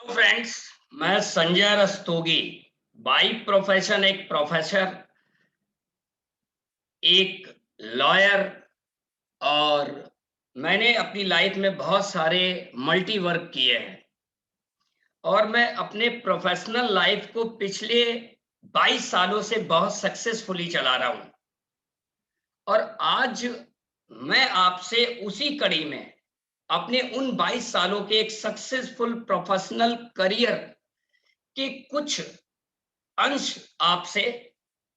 Friends, मैं Sanjay Rastogi by profession एक professor, एक लॉयर और मैंने अपनी लाइफ में बहुत सारे मल्टी वर्क किए हैं और मैं अपने प्रोफेशनल लाइफ को पिछले 22 सालों से बहुत सक्सेसफुली चला रहा हूं और आज मैं आपसे उसी कड़ी में अपने उन 22 सालों के एक सक्सेसफुल प्रोफेशनल करियर के कुछ अंश आपसे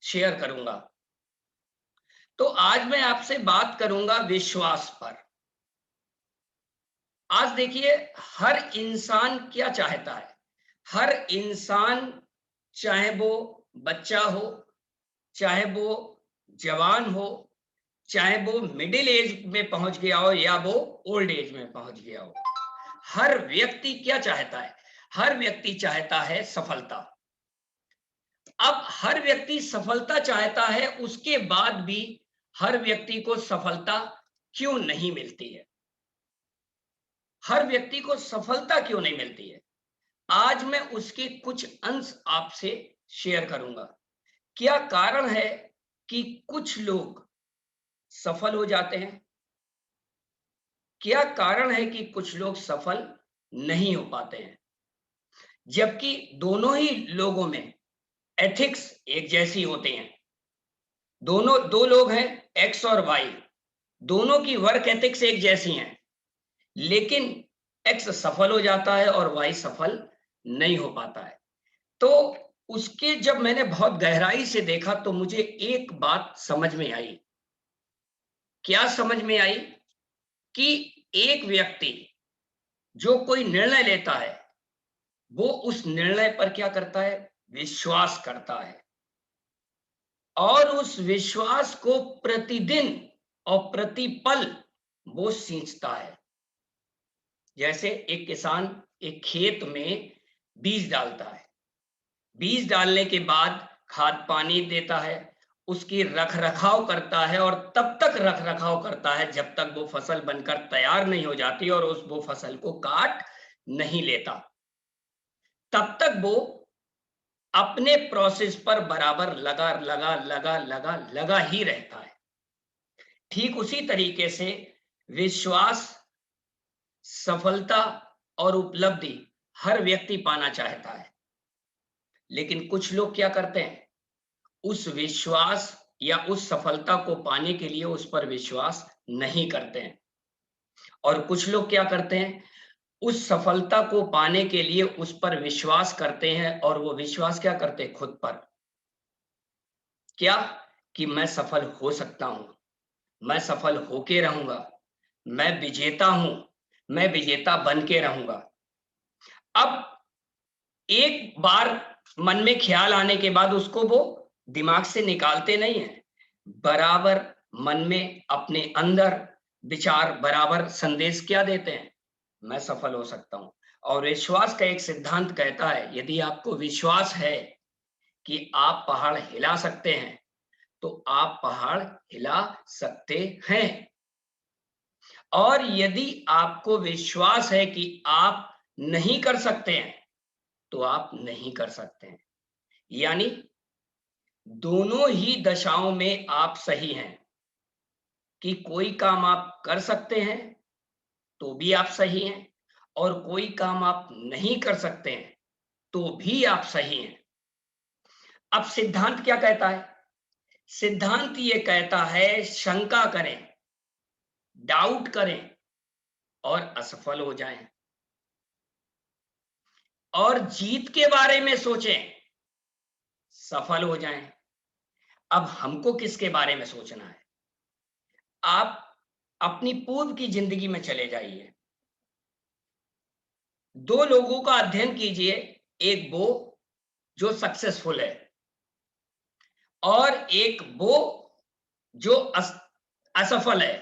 शेयर करूंगा। तो आज मैं आपसे बात करूंगा विश्वास पर। आज देखिए, हर इंसान क्या चाहता है। हर इंसान, चाहे वो बच्चा हो, चाहे वो जवान हो, चाहे वो मिडिल एज में पहुंच गया हो या वो ओल्ड एज में पहुंच गया हो, हर व्यक्ति क्या चाहता है? हर व्यक्ति चाहता है सफलता। अब हर व्यक्ति सफलता चाहता है, उसके बाद भी हर व्यक्ति को सफलता क्यों नहीं मिलती है? हर व्यक्ति को सफलता क्यों नहीं मिलती है? आज मैं उसके कुछ अंश आपसे शेयर करूंगा। क्या कारण है कि कुछ लोग सफल हो जाते हैं? क्या कारण है कि कुछ लोग सफल नहीं हो पाते हैं? जबकि दोनों ही लोगों में एथिक्स एक जैसी होती हैं। दोनों दो लोग हैं, एक्स और वाई, दोनों की वर्क एथिक्स एक जैसी हैं, लेकिन एक्स सफल हो जाता है और वाई सफल नहीं हो पाता है। तो उसके जब मैंने बहुत गहराई से देखा तो मुझे एक बात समझ में आई। क्या समझ में आई? कि एक व्यक्ति जो कोई निर्णय लेता है, वो उस निर्णय पर क्या करता है? विश्वास करता है और उस विश्वास को प्रतिदिन और प्रतिपल वो सींचता है। जैसे एक किसान एक खेत में बीज डालता है, बीज डालने के बाद खाद पानी देता है, उसकी रख रखाव करता है और तब तक रख रखाव करता है जब तक वो फसल बनकर तैयार नहीं हो जाती और वो फसल को काट नहीं लेता। तब तक वो अपने प्रोसेस पर बराबर लगा लगा लगा लगा लगा ही रहता है। ठीक उसी तरीके से विश्वास, सफलता और उपलब्धि हर व्यक्ति पाना चाहता है, लेकिन कुछ लोग क्या करते हैं? उस विश्वास या उस सफलता को पाने के लिए उस पर विश्वास नहीं करते हैं। और कुछ लोग क्या करते हैं? उस सफलता को पाने के लिए उस पर विश्वास करते हैं और वो विश्वास क्या करते हैं? खुद पर। क्या? कि मैं सफल हो सकता हूं, मैं सफल होके रहूंगा, मैं विजेता हूं, मैं विजेता बन के रहूंगा। अब एक बार मन में ख्याल आने के बाद उसको वो दिमाग से निकालते नहीं है, बराबर मन में अपने अंदर विचार बराबर संदेश क्या देते हैं? मैं सफल हो सकता हूं। और विश्वास का एक सिद्धांत कहता है, यदि आपको विश्वास है कि आप पहाड़ हिला सकते हैं तो आप पहाड़ हिला सकते हैं। और यदि आपको विश्वास है कि आप नहीं कर सकते हैं तो आप नहीं कर सकते हैं। यानी दोनों ही दशाओं में आप सही हैं। कि कोई काम आप कर सकते हैं तो भी आप सही हैं और कोई काम आप नहीं कर सकते हैं तो भी आप सही हैं। अब सिद्धांत क्या कहता है? सिद्धांत ये कहता है, शंका करें, डाउट करें और असफल हो जाएं, और जीत के बारे में सोचें, सफल हो जाएं। अब हमको किसके बारे में सोचना है? आप अपनी पूर्व की जिंदगी में चले जाइए, दो लोगों का अध्ययन कीजिए, एक वो जो सक्सेसफुल है और एक वो जो असफल है।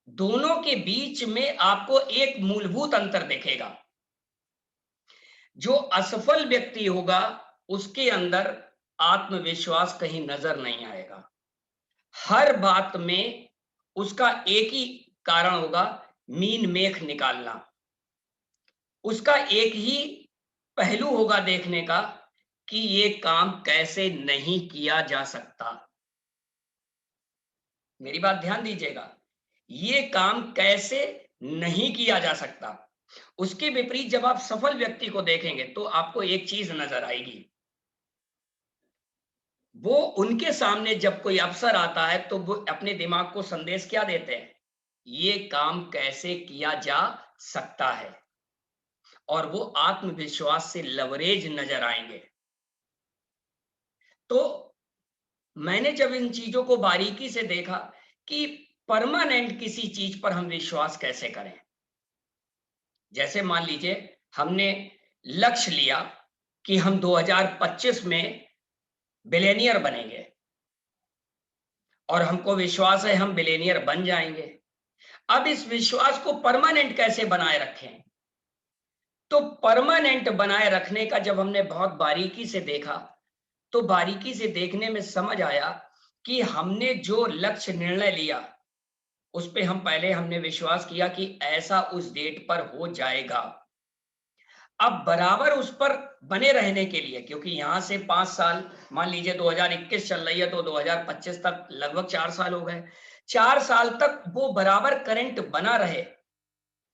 दोनों के बीच में आपको एक मूलभूत अंतर दिखेगा। जो असफल व्यक्ति होगा उसके अंदर आत्मविश्वास कहीं नजर नहीं आएगा। हर बात में उसका एक ही कारण होगा, मीन मेख निकालना। उसका एक ही पहलू होगा देखने का कि ये काम कैसे नहीं किया जा सकता। मेरी बात ध्यान दीजिएगा, ये काम कैसे नहीं किया जा सकता। उसके विपरीत जब आप सफल व्यक्ति को देखेंगे तो आपको एक चीज नजर आएगी, वो उनके सामने जब कोई अवसर आता है तो वो अपने दिमाग को संदेश क्या देते हैं, ये काम कैसे किया जा सकता है, और वो आत्मविश्वास से लवरेज नजर आएंगे। तो मैंने जब इन चीजों को बारीकी से देखा कि परमानेंट किसी चीज पर हम विश्वास कैसे करें। जैसे मान लीजिए हमने लक्ष्य लिया कि हम 2025 में बिलियनियर बनेंगे, और हमको विश्वास है हम बिलियनियर बन जाएंगे। अब इस विश्वास को परमानेंट कैसे बनाए रखें? तो परमानेंट बनाए रखने का जब हमने बहुत बारीकी से देखा, तो बारीकी से देखने में समझ आया कि हमने जो लक्ष्य निर्णय लिया उस पे हमने विश्वास किया कि ऐसा उस डेट पर हो जाएगा। अब बराबर उस पर बने रहने के लिए, क्योंकि यहां से 5 साल, मान लीजिए 2021 चल रही है तो 2025 तक लगभग 4 साल हो गए। 4 साल तक वो बराबर करंट बना रहे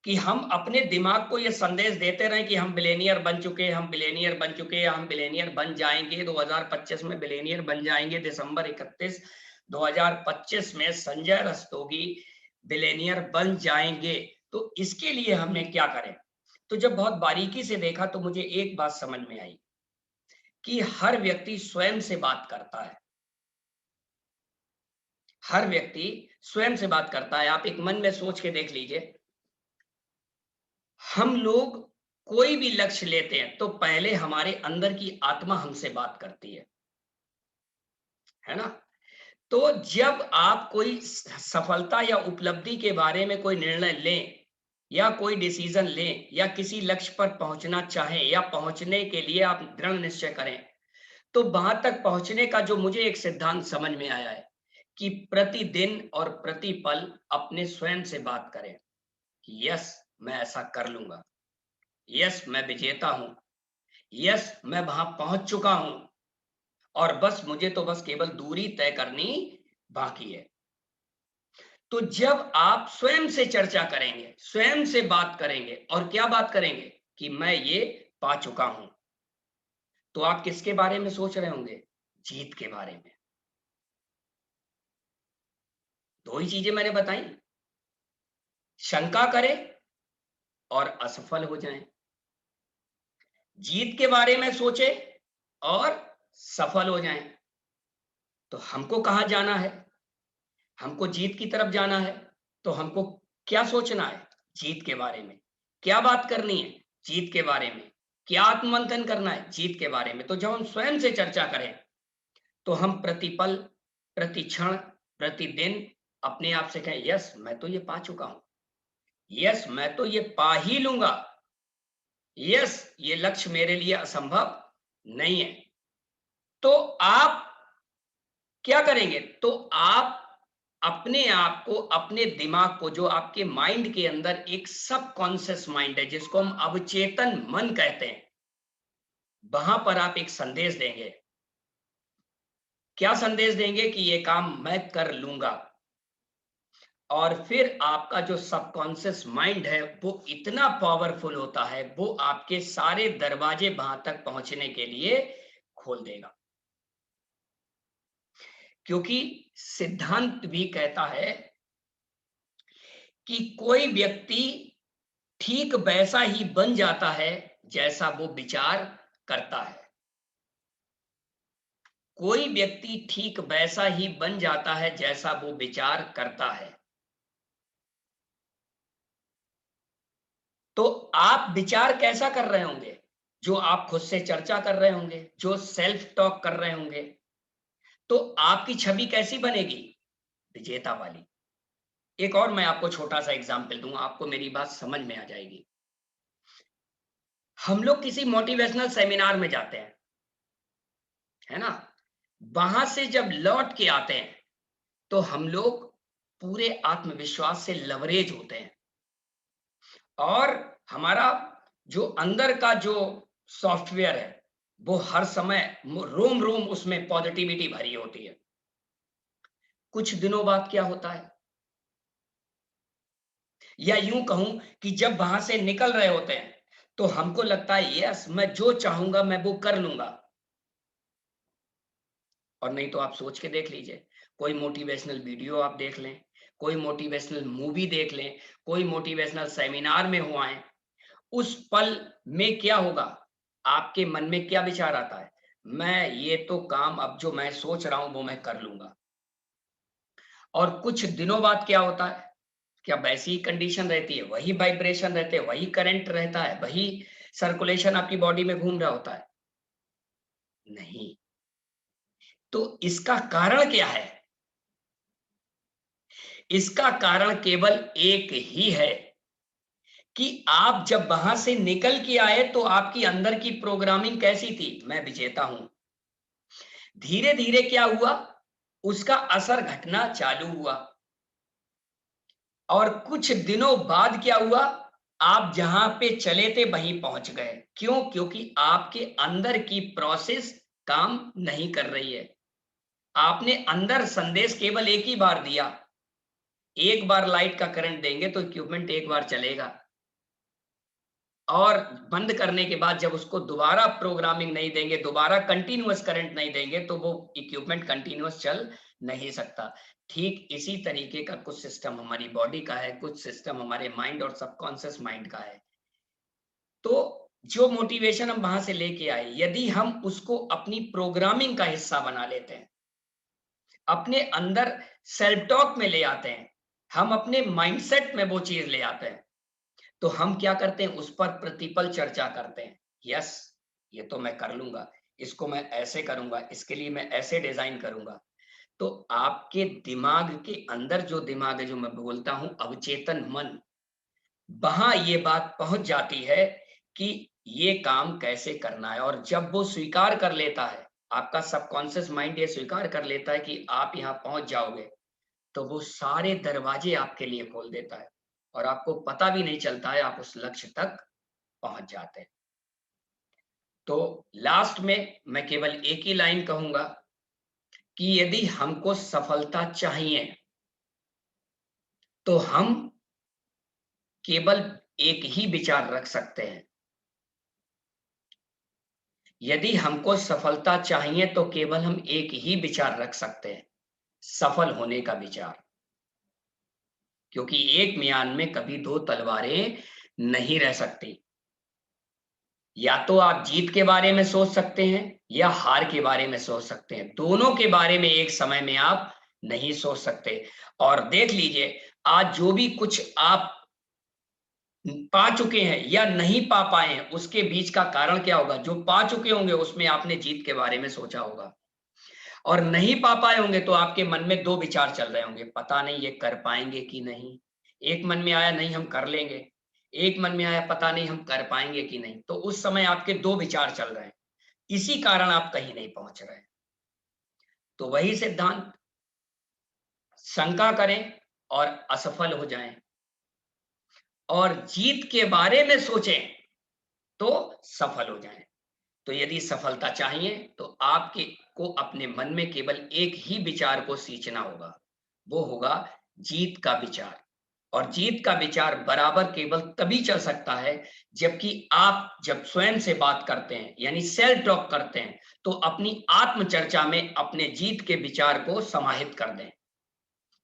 कि हम अपने दिमाग को ये संदेश देते रहे कि हम बिलियनियर बन चुके, हम बिलियनियर बन चुके, हम बिलियनियर बन जाएंगे, 2025 में बिलियनियर बन जाएंगे, दिसंबर 31 2025 में संजय रस्तोगी बिलियनियर बन जाएंगे। तो इसके लिए हमने क्या करें? तो जब बहुत बारीकी से देखा तो मुझे एक बात समझ में आई कि हर व्यक्ति स्वयं से बात करता है। हर व्यक्ति स्वयं से बात करता है। आप एक मन में सोच के देख लीजिए, हम लोग कोई भी लक्ष्य लेते हैं तो पहले हमारे अंदर की आत्मा हमसे बात करती है ना? तो जब आप कोई सफलता या उपलब्धि के बारे में कोई निर्णय लें या कोई डिसीजन लें या किसी लक्ष्य पर पहुंचना चाहें या पहुंचने के लिए आप दृढ़ निश्चय करें, तो वहां तक पहुंचने का जो मुझे एक सिद्धांत समझ में आया है कि प्रतिदिन और प्रतिपल अपने स्वयं से बात करें कि यस मैं ऐसा कर लूंगा, यस मैं विजेता हूं, यस मैं वहां पहुंच चुका हूं, और बस मुझे तो बस केवल दूरी तय करनी बाकी है। तो जब आप स्वयं से चर्चा करेंगे, स्वयं से बात करेंगे, और क्या बात करेंगे कि मैं ये पा चुका हूं, तो आप किसके बारे में सोच रहे होंगे? जीत के बारे में। दो ही चीजें मैंने बताई, शंका करें और असफल हो जाएं, जीत के बारे में सोचे और सफल हो जाएं। तो हमको कहां जाना है? हमको जीत की तरफ जाना है। तो हमको क्या सोचना है? जीत के बारे में। क्या बात करनी है? जीत के बारे में। क्या आत्ममंथन करना है? जीत के बारे में। तो जब हम स्वयं से चर्चा करें तो हम प्रतिपल, प्रति क्षण, प्रतिदिन अपने आप से कहें यस मैं तो ये पा चुका हूं, यस मैं तो ये पा ही लूंगा, यस ये लक्ष्य मेरे लिए असंभव नहीं है। तो आप क्या करेंगे? तो आप अपने आप को, अपने दिमाग को, जो आपके माइंड के अंदर एक सबकॉन्शियस माइंड है जिसको हम अवचेतन मन कहते हैं, वहां पर आप एक संदेश देंगे। क्या संदेश देंगे? कि ये काम मैं कर लूंगा। और फिर आपका जो सबकॉन्शियस माइंड है वो इतना पावरफुल होता है, वो आपके सारे दरवाजे वहां तक पहुंचने के लिए खोल देगा। क्योंकि सिद्धांत भी कहता है कि कोई व्यक्ति ठीक वैसा ही बन जाता है जैसा वो विचार करता है। कोई व्यक्ति ठीक वैसा ही बन जाता है जैसा वो विचार करता है। तो आप विचार कैसा कर रहे होंगे? जो आप खुद से चर्चा कर रहे होंगे, जो सेल्फ टॉक कर रहे होंगे, तो आपकी छवि कैसी बनेगी? विजेता वाली। एक और मैं आपको छोटा सा एग्जांपल दूंगा, आपको मेरी बात समझ में आ जाएगी। हम लोग किसी मोटिवेशनल सेमिनार में जाते हैं, है ना? वहां से जब लौट के आते हैं तो हम लोग पूरे आत्मविश्वास से लवरेज होते हैं, और हमारा जो अंदर का जो सॉफ्टवेयर है, वो हर समय रोम रोम उसमें पॉजिटिविटी भरी होती है। कुछ दिनों बाद क्या होता है, या यूं कहूं कि जब वहां से निकल रहे होते हैं तो हमको लगता है यस मैं जो चाहूंगा मैं वो कर लूंगा। और नहीं तो आप सोच के देख लीजिए, कोई मोटिवेशनल वीडियो आप देख लें, कोई मोटिवेशनल मूवी देख लें, कोई मोटिवेशनल सेमिनार में हुआ है, उस पल में क्या होगा, आपके मन में क्या विचार आता है, मैं ये तो काम अब जो मैं सोच रहा हूं वो मैं कर लूंगा। और कुछ दिनों बाद क्या होता है, क्या वैसी ही कंडीशन रहती है, वही वाइब्रेशन रहते हैं, वही करंट रहता है, वही सर्कुलेशन आपकी बॉडी में घूम रहा होता है? नहीं। तो इसका कारण क्या है? इसका कारण केवल एक ही है कि आप जब वहां से निकल के आए तो आपकी अंदर की प्रोग्रामिंग कैसी थी, मैं विजेता हूं। धीरे धीरे क्या हुआ, उसका असर घटना चालू हुआ, और कुछ दिनों बाद क्या हुआ, आप जहां पे चले थे वहीं पहुंच गए। क्यों? क्योंकि आपके अंदर की प्रोसेस काम नहीं कर रही है। आपने अंदर संदेश केवल एक ही बार दिया, एक बार लाइट का करंट देंगे तो इक्विपमेंट एक बार चलेगा, और बंद करने के बाद जब उसको दोबारा प्रोग्रामिंग नहीं देंगे, दोबारा कंटिन्यूअस करंट नहीं देंगे, तो वो इक्विपमेंट कंटिन्यूअस चल नहीं सकता। ठीक इसी तरीके का कुछ सिस्टम हमारी बॉडी का है, कुछ सिस्टम हमारे माइंड और सबकॉन्शियस माइंड का है। तो जो मोटिवेशन हम वहां से लेके आए, यदि हम उसको अपनी प्रोग्रामिंग का हिस्सा बना लेते हैं, अपने अंदर सेल्फ टॉक में ले आते हैं, हम अपने माइंडसेट में वो चीज ले आते हैं, तो हम क्या करते हैं, उस पर प्रतिपल चर्चा करते हैं। यस, ये तो मैं कर लूंगा, इसको मैं ऐसे करूंगा, इसके लिए मैं ऐसे डिजाइन करूंगा। तो आपके दिमाग के अंदर जो दिमाग है, जो मैं बोलता हूं अवचेतन मन, वहां ये बात पहुंच जाती है कि ये काम कैसे करना है। और जब वो स्वीकार कर लेता है, आपका सबकॉन्शियस माइंड ये स्वीकार कर लेता है कि आप यहाँ पहुंच जाओगे, तो वो सारे दरवाजे आपके लिए खोल देता है, और आपको पता भी नहीं चलता है, आप उस लक्ष्य तक पहुंच जाते हैं। तो लास्ट में मैं केवल एक ही लाइन कहूंगा कि यदि हमको सफलता चाहिए तो हम केवल एक ही विचार रख सकते हैं। यदि हमको सफलता चाहिए तो केवल हम एक ही विचार रख सकते हैं, सफल होने का विचार। क्योंकि एक म्यान में कभी दो तलवारें नहीं रह सकती। या तो आप जीत के बारे में सोच सकते हैं या हार के बारे में सोच सकते हैं, दोनों के बारे में एक समय में आप नहीं सोच सकते। और देख लीजिए, आज जो भी कुछ आप पा चुके हैं या नहीं पा पाए हैं, उसके बीच का कारण क्या होगा? जो पा चुके होंगे उसमें आपने जीत के बारे में सोचा होगा, और नहीं पा पाए होंगे तो आपके मन में दो विचार चल रहे होंगे, पता नहीं ये कर पाएंगे कि नहीं। एक मन में आया नहीं हम कर लेंगे, एक मन में आया पता नहीं हम कर पाएंगे कि नहीं। तो उस समय आपके दो विचार चल रहे हैं, इसी कारण आप कहीं नहीं पहुंच रहे। तो वही सिद्धांत, शंका करें और असफल हो जाएं, और जीत के बारे में सोचें तो सफल हो जाएं। तो यदि सफलता चाहिए तो आपके को अपने मन में केवल एक ही विचार को सींचना होगा, वो होगा जीत का विचार। और जीत का विचार बराबर केवल तभी चल सकता है जबकि आप जब स्वयं से बात करते हैं, यानी सेल्फ टॉक करते हैं, तो अपनी आत्मचर्चा में अपने जीत के विचार को समाहित कर दें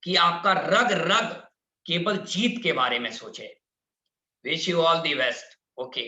कि आपका रग रग केवल जीत के बारे में सोचे। Wish you all the best. Okay.